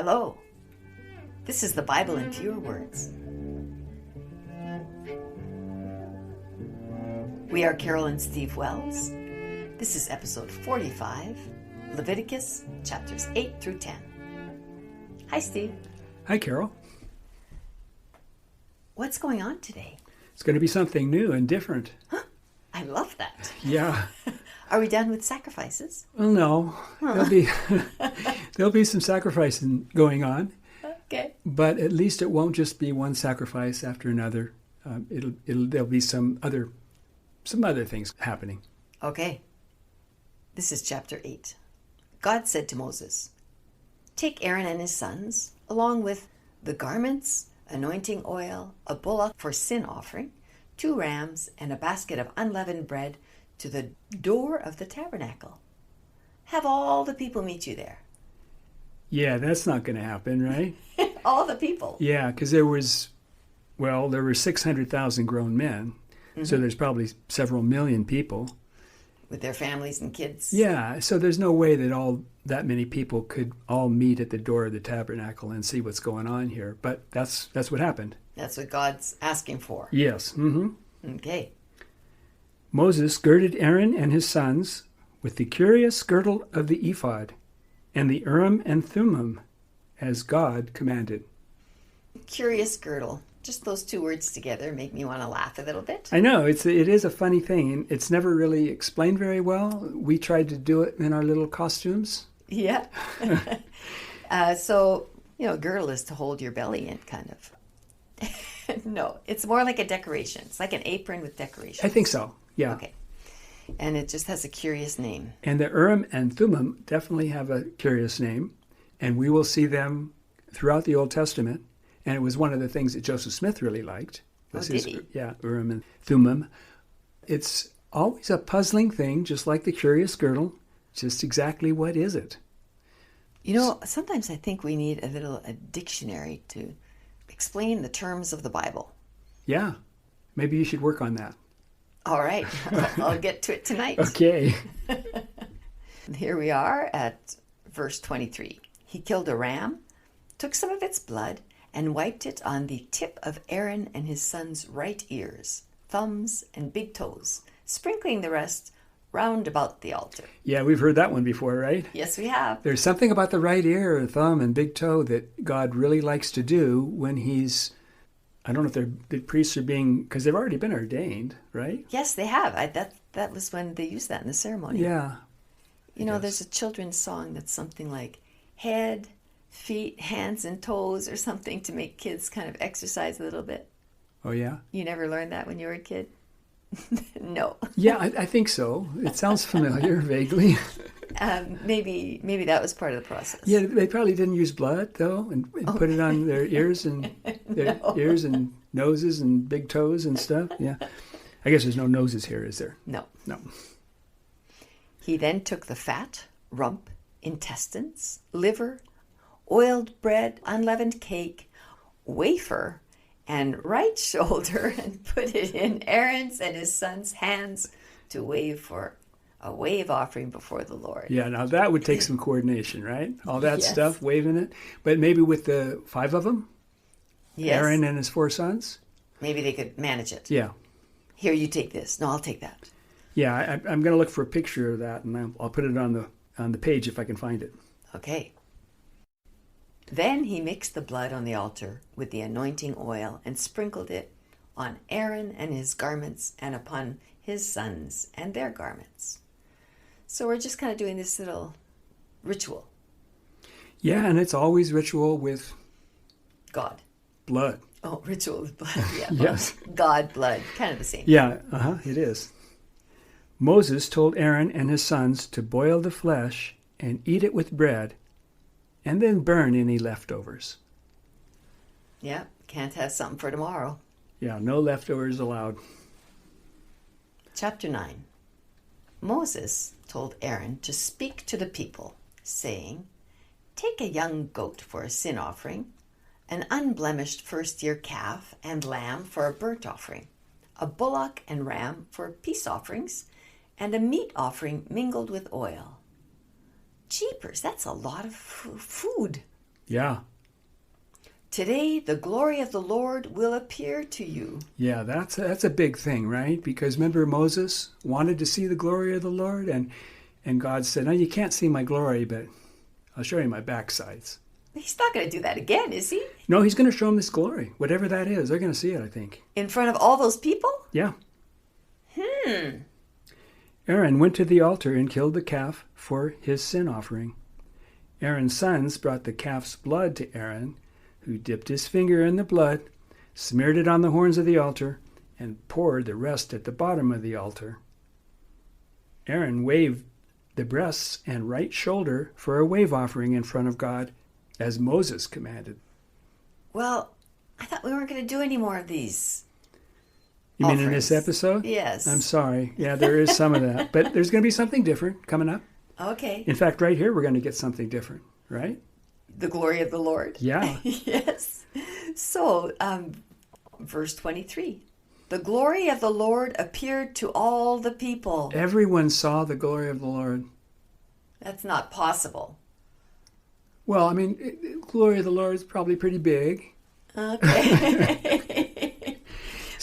Hello. This is the Bible in fewer words. We are Carol and Steve Wells. This is episode 45, Leviticus chapters 8 through 10. Hi, Steve. Hi, Carol. What's going on today? It's going to be something new and different. Huh? I love that. Yeah. Are we done with sacrifices? Well, no. There'll be some sacrificing going on. Okay. But at least it won't just be one sacrifice after another. There'll be some other things happening. Okay. This is chapter 8. God said to Moses, "Take Aaron and his sons, along with the garments, anointing oil, a bullock for sin offering, 2 rams, and a basket of unleavened bread to the door of the tabernacle. Have all the people meet you there." Yeah, that's not going to happen, right? All the people. Yeah, because there were 600,000 grown men. Mm-hmm. So there's probably several million people. With their families and kids. Yeah, so there's no way that that many people could all meet at the door of the tabernacle and see what's going on here. But that's what happened. That's what God's asking for. Yes. Mm-hmm. Okay. Moses girded Aaron and his sons with the curious girdle of the ephod and the urim and thummim, as God commanded. Curious girdle. Just those 2 words together make me want to laugh a little bit. I know. It is a funny thing. It's never really explained very well. We tried to do it in our little costumes. Yeah. So, girdle is to hold your belly in, kind of. No, it's more like a decoration. It's like an apron with decorations. I think so, yeah. Okay. And it just has a curious name. And the urim and thummim definitely have a curious name. And we will see them throughout the Old Testament. And it was one of the things that Joseph Smith really liked. Did he? Yeah, urim and thummim. It's always a puzzling thing, just like the curious girdle. Just exactly what is it? Sometimes I think we need a dictionary to explain the terms of the Bible. Yeah, maybe you should work on that. All right, I'll get to it tonight. Okay. Here we are at verse 23. He killed a ram, took some of its blood, and wiped it on the tip of Aaron and his sons' right ears, thumbs, and big toes, sprinkling the rest round about the altar. Yeah, we've heard that one before, right? Yes, we have. There's something about the right ear or thumb and big toe that God really likes to do when he's, I don't know if the priests are being, because they've already been ordained, right? Yes, they have. That was when they used that in the ceremony. Yeah. There's a children's song that's something like head, feet, hands, and toes or something to make kids kind of exercise a little bit. Oh, yeah? You never learned that when you were a kid? No. Yeah, I think so. It sounds familiar, vaguely. Maybe that was part of the process. Yeah, they probably didn't use blood, though, and put it on their ears and ears and noses and big toes and stuff. Yeah. I guess there's no noses here, is there? No. No. He then took the fat, rump, intestines, liver, oiled bread, unleavened cake, wafer, and right shoulder and put it in Aaron's and his sons' hands to wave for a wave offering before the Lord. Yeah, now that would take some coordination, right? All that Yes. stuff, waving it. But maybe with the 5 of them? Yes. Aaron and his 4 sons? Maybe they could manage it. Yeah. Here, you take this. No, I'll take that. Yeah, I'm going to look for a picture of that, and I'll put it on the page if I can find it. Okay. Then he mixed the blood on the altar with the anointing oil and sprinkled it on Aaron and his garments and upon his sons and their garments. So we're just kind of doing this little ritual. Yeah, and it's always ritual with God. blood. Oh, ritual with blood. Yeah. Yes. God, blood. Kind of the same. Yeah, it is. Moses told Aaron and his sons to boil the flesh and eat it with bread, and then burn any leftovers. Yeah, can't have something for tomorrow. Yeah, no leftovers allowed. Chapter 9. Moses told Aaron to speak to the people, saying, "Take a young goat for a sin offering, an unblemished first-year calf and lamb for a burnt offering, a bullock and ram for peace offerings, and a meat offering mingled with oil." Jeepers, that's a lot of food. Yeah. Today, the glory of the Lord will appear to you. Yeah, that's a big thing, right? Because remember Moses wanted to see the glory of the Lord, and God said, no, you can't see my glory, but I'll show you my backsides. He's not going to do that again, is he? No, he's going to show them this glory. Whatever that is, they're going to see it, I think. In front of all those people? Yeah. Aaron went to the altar and killed the calf for his sin offering. Aaron's sons brought the calf's blood to Aaron, who dipped his finger in the blood, smeared it on the horns of the altar, and poured the rest at the bottom of the altar. Aaron waved the breasts and right shoulder for a wave offering in front of God, as Moses commanded. Well, I thought we weren't going to do any more of these. You mean in this episode? Yes. I'm sorry. Yeah, there is some of that. But there's going to be something different coming up. Okay. In fact, right here, we're going to get something different, right? The glory of the Lord. Yeah. Yes. So, verse 23. The glory of the Lord appeared to all the people. Everyone saw the glory of the Lord. That's not possible. Well, I mean, glory of the Lord is probably pretty big. Okay.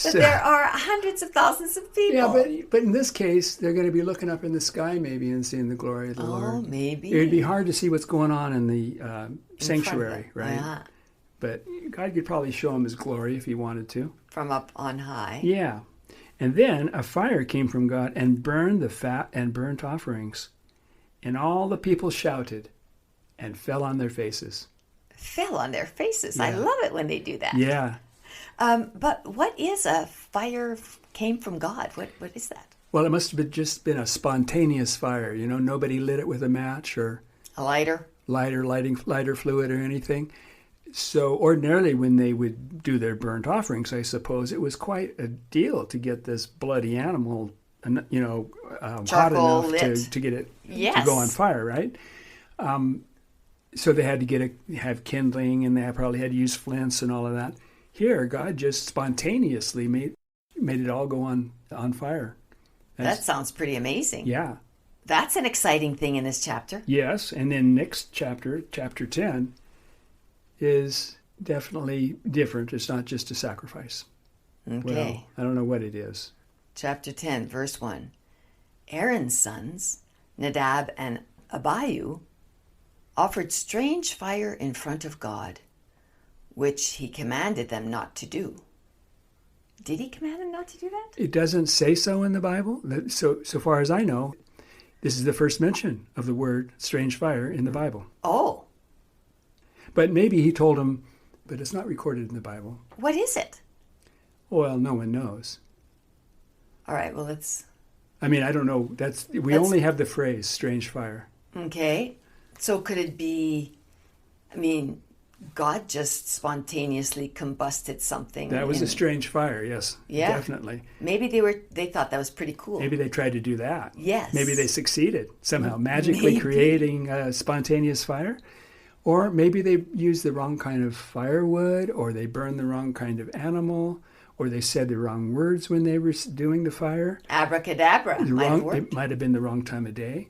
But So- there are hundreds of thousands of people. Yeah, but in this case, they're going to be looking up in the sky maybe and seeing the glory of the Lord. Oh, maybe. It'd be hard to see what's going on in the In front of sanctuary, them. right? Yeah. But God could probably show him his glory if he wanted to. From up on high. Yeah. And then a fire came from God and burned the fat and burnt offerings. And all the people shouted and fell on their faces. Fell on their faces. I Yeah. love it when they do that. Yeah. But what is a fire came from God? What is that? Well, it must have just been a spontaneous fire. You know, nobody lit it with a match or A lighter? lighter fluid or anything. So ordinarily when they would do their burnt offerings, I suppose, it was quite a deal to get this bloody animal, hot Charcoal enough lit. to get it Yes. to go on fire, right? So they had to have kindling, and they probably had to use flints and all of that. Here, God just spontaneously made it all go on fire. That sounds pretty amazing. Yeah. That's an exciting thing in this chapter. Yes, and then next chapter 10, is definitely different. It's not just a sacrifice. Okay. Well, I don't know what it is. Chapter 10, verse 1. Aaron's sons, Nadab and Abihu, offered strange fire in front of God, which he commanded them not to do. Did he command them not to do that? It doesn't say so in the Bible. So far as I know, this is the first mention of the word strange fire in the Bible. Oh, But maybe he told them, but it's not recorded in the Bible. what is it? Well, no one knows. All right, well, let's... I mean, I don't know. We only have the phrase strange fire. Okay. So could it be... God just spontaneously combusted something. That was a strange fire, yes. Yeah. Definitely. Maybe they thought that was pretty cool. Maybe they tried to do that. Yes. Maybe they succeeded somehow, magically Maybe. creating a spontaneous fire. Or maybe they used the wrong kind of firewood, or they burned the wrong kind of animal, or they said the wrong words when they were doing the fire. Abracadabra. It might have been the wrong time of day.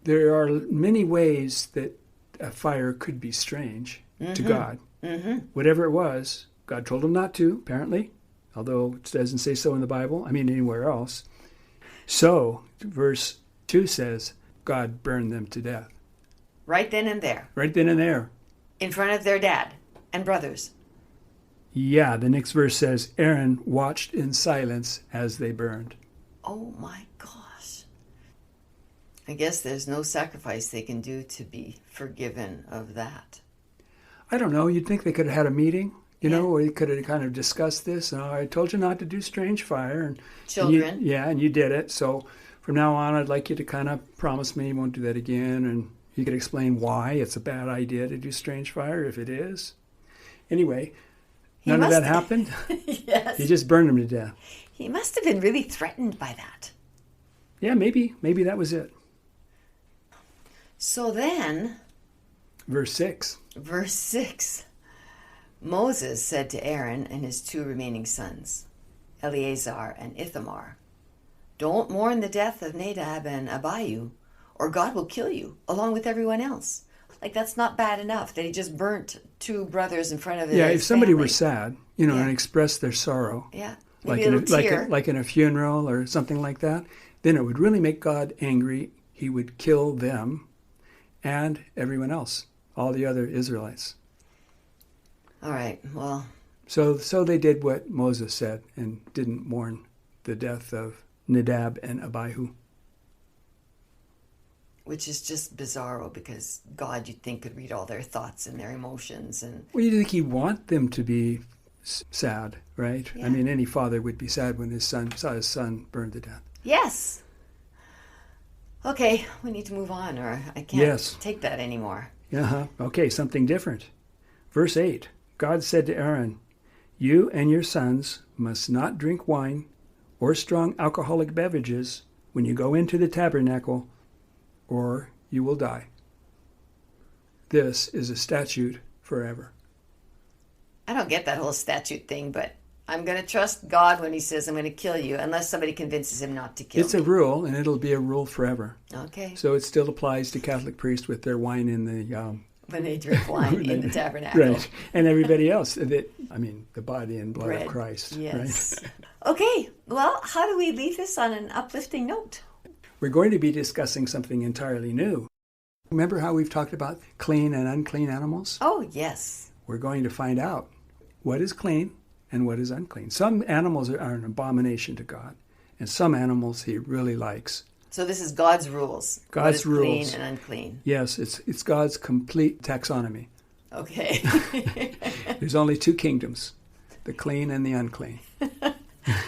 There are many ways that a fire could be strange to God. Mm-hmm. Whatever it was, God told them not to, apparently, although it doesn't say so in the Bible. I mean, anywhere else. So, verse 2 says, God burned them to death. Right then and there. Right then and there. In front of their dad and brothers. Yeah, the next verse says, Aaron watched in silence as they burned. Oh my gosh. I guess there's no sacrifice they can do to be forgiven of that. I don't know. You'd think they could have had a meeting, where they could have kind of discussed this. Oh, I told you not to do strange fire. Children. And you did it. So from now on, I'd like you to kind of promise me you won't do that again. And you could explain why it's a bad idea to do strange fire, if it is. Anyway, none of that happened. Yes. He just burned them to death. He must have been really threatened by that. Yeah, maybe that was it. So then, Verse 6. verse 6, Moses said to Aaron and his two remaining sons, Eleazar and Ithamar, "Don't mourn the death of Nadab and Abihu, or God will kill you, along with everyone else." Like, that's not bad enough that he just burnt two brothers in front of his if somebody family. were sad, and expressed their sorrow, Yeah. like Maybe a little tear. like in a funeral or something like that, then it would really make God angry. He would kill them and everyone else, all the other Israelites. All right, well. So they did what Moses said and didn't mourn the death of Nadab and Abihu. Which is just bizarro, because God, you'd think, could read all their thoughts and their emotions. And Well, you think he'd want them to be sad, right? Yeah. I mean, any father would be sad when his son saw his son burned to death. Yes. Okay, we need to move on, or I can't take that anymore. Okay, something different. Verse 8, God said to Aaron, "You and your sons must not drink wine or strong alcoholic beverages when you go into the tabernacle, or you will die. This is a statute forever." I don't get that whole statute thing, but I'm going to trust God when he says I'm going to kill you, unless somebody convinces him not to kill It's me. a rule, and it'll be a rule forever. Okay. So it still applies to Catholic priests with their wine in the... when they drink wine in the tabernacle. Right. And everybody else. The body and blood of Christ. Yes. Right? Okay, well, how do we leave this on an uplifting note? We're going to be discussing something entirely new. Remember how we've talked about clean and unclean animals? Oh, yes. We're going to find out what is clean and what is unclean. Some animals are an abomination to God, and some animals he really likes. So this is God's rules. God's what is rules. clean and unclean. Yes, it's God's complete taxonomy. Okay. There's only two kingdoms, the clean and the unclean.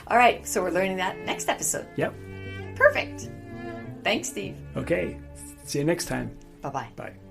All right, so we're learning that next episode. Yep. Perfect. Thanks, Steve. Okay. See you next time. Bye-bye. Bye.